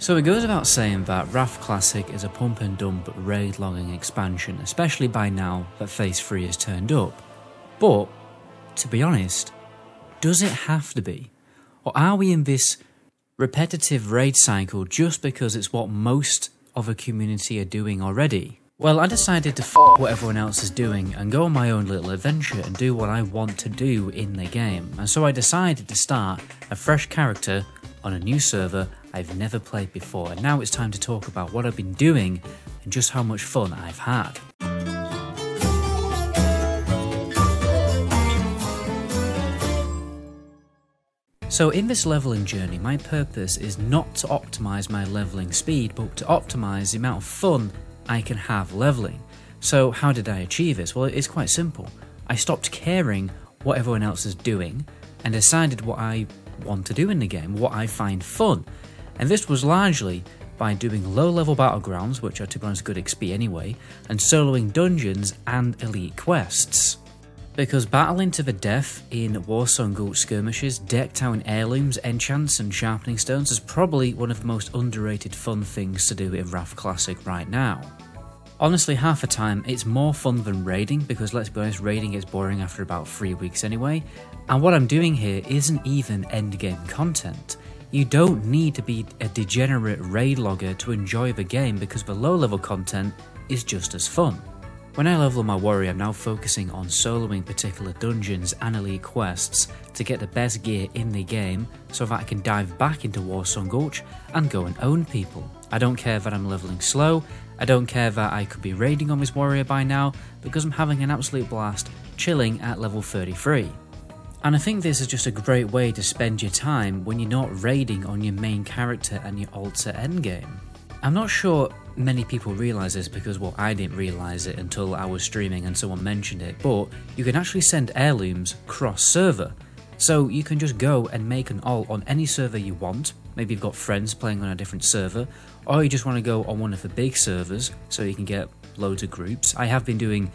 So it goes without saying that Wrath Classic is a pump and dump raid logging expansion, especially by now that Phase 3 is turned up. But, to be honest, does it have to be? Or are we in this repetitive raid cycle just because it's what most of a community are doing already? Well, I decided to f*** what everyone else is doing and go on my own little adventure and do what I want to do in the game. And so I decided to start a fresh character on a new server I've never played before, and now it's time to talk about what I've been doing and just how much fun I've had. So in this leveling journey, my purpose is not to optimise my leveling speed, but to optimise the amount of fun I can have leveling. So how did I achieve this? Well, it's quite simple. I stopped caring what everyone else is doing and decided what I want to do in the game, what I find fun. And this was largely by doing low-level battlegrounds, which are to be honest good XP anyway, and soloing dungeons and elite quests. Because battling to the death in Warsong Gulch skirmishes, decked out in heirlooms, enchants and sharpening stones is probably one of the most underrated fun things to do in Wrath Classic right now. Honestly, half the time it's more fun than raiding, because let's be honest, raiding is boring after about 3 weeks anyway, and what I'm doing here isn't even endgame content. You don't need to be a degenerate raid logger to enjoy the game, because the low level content is just as fun. When I level my warrior, I'm now focusing on soloing particular dungeons and elite quests to get the best gear in the game so that I can dive back into Warsong Gulch and go and own people. I don't care that I'm leveling slow, I don't care that I could be raiding on this warrior by now, because I'm having an absolute blast chilling at level 33. And I think this is just a great way to spend your time when you're not raiding on your main character and your alter endgame. I'm not sure many people realise this, because well, I didn't realise it until I was streaming and someone mentioned it, but you can actually send heirlooms cross-server. So you can just go and make an alt on any server you want. Maybe you've got friends playing on a different server, or you just want to go on one of the big servers so you can get loads of groups. I have been doing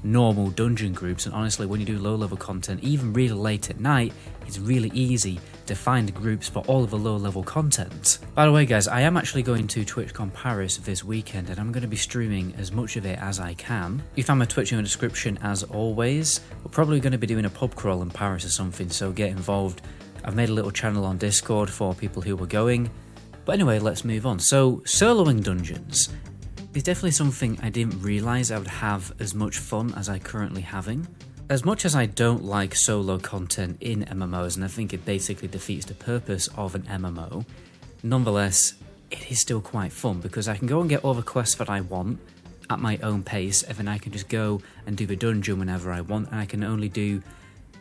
normal dungeon groups, and honestly, when you do low level content, even really late at night, it's really easy to find groups for all of the low level content. By the way guys, I am actually going to TwitchCon Paris this weekend, and I'm going to be streaming as much of it as I can. You found my Twitch in the description as always. We're probably going to be doing a pub crawl in Paris or something, so get involved. I've made a little channel on Discord for people who are going. But anyway, let's move on. So, soloing dungeons is definitely something I didn't realise I would have as much fun as I currently having. As much as I don't like solo content in MMOs, and I think it basically defeats the purpose of an MMO, nonetheless, it is still quite fun, because I can go and get all the quests that I want at my own pace, and then I can just go and do the dungeon whenever I want, and I can only do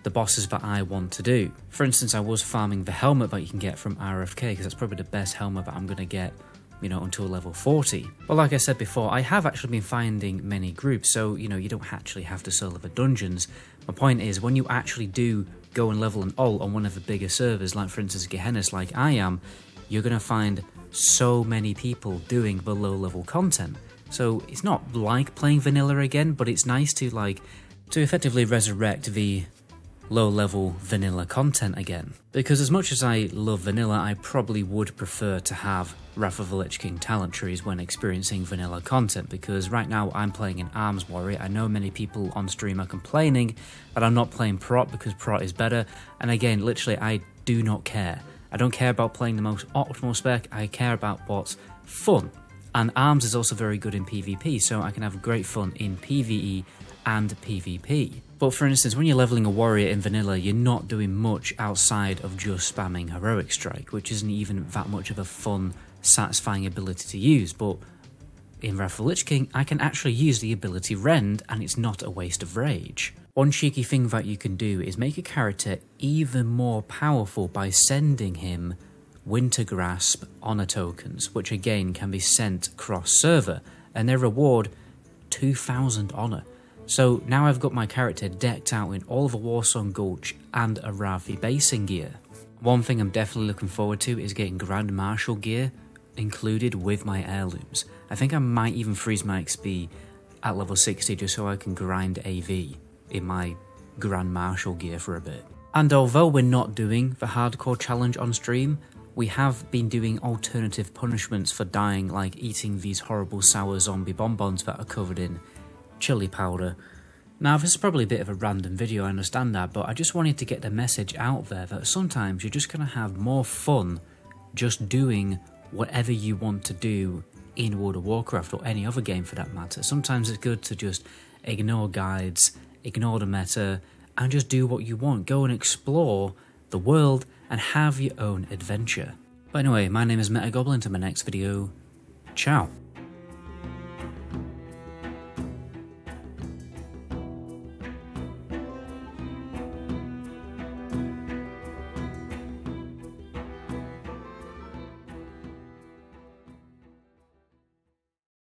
the bosses that I want to do. For instance, I was farming the helmet that you can get from RFK, because that's probably the best helmet that I'm going to get, you know, until level 40. But like I said before, I have actually been finding many groups, so, you know, you don't actually have to solo the dungeons. My point is, when you actually do go and level an alt on one of the bigger servers, like for instance Gehenna's like I am, you're going to find so many people doing the low level content. So it's not like playing vanilla again, but it's nice to effectively resurrect the low-level vanilla content again. Because as much as I love vanilla, I probably would prefer to have Wrath of the Lich King talent trees when experiencing vanilla content, because right now I'm playing an Arms Warrior. I know many people on stream are complaining that I'm not playing Prot because Prot is better, and again, literally, I do not care. I don't care about playing the most optimal spec, I care about what's fun. And Arms is also very good in PvP, so I can have great fun in PvE and PvP. But for instance, when you're leveling a warrior in vanilla, you're not doing much outside of just spamming Heroic Strike, which isn't even that much of a fun, satisfying ability to use. But in Wrath of the Lich King, I can actually use the ability Rend, and it's not a waste of rage. One cheeky thing that you can do is make a character even more powerful by sending him Winter Grasp honor tokens, which again can be sent cross-server, and they reward 2,000 honor. So now I've got my character decked out in all of a Warsong Gulch and a Rathi basing gear. One thing I'm definitely looking forward to is getting Grand Marshal gear included with my heirlooms. I think I might even freeze my XP at level 60 just so I can grind AV in my Grand Marshal gear for a bit. And although we're not doing the hardcore challenge on stream, we have been doing alternative punishments for dying, like eating these horrible sour zombie bonbons that are covered in chili powder. Now, this is probably a bit of a random video, I understand that, but I just wanted to get the message out there that sometimes you're just going to have more fun just doing whatever you want to do in World of Warcraft, or any other game for that matter. Sometimes it's good to just ignore guides, ignore the meta, and just do what you want. Go and explore the world and have your own adventure. But anyway, my name is MetaGoblin. To my next video, ciao.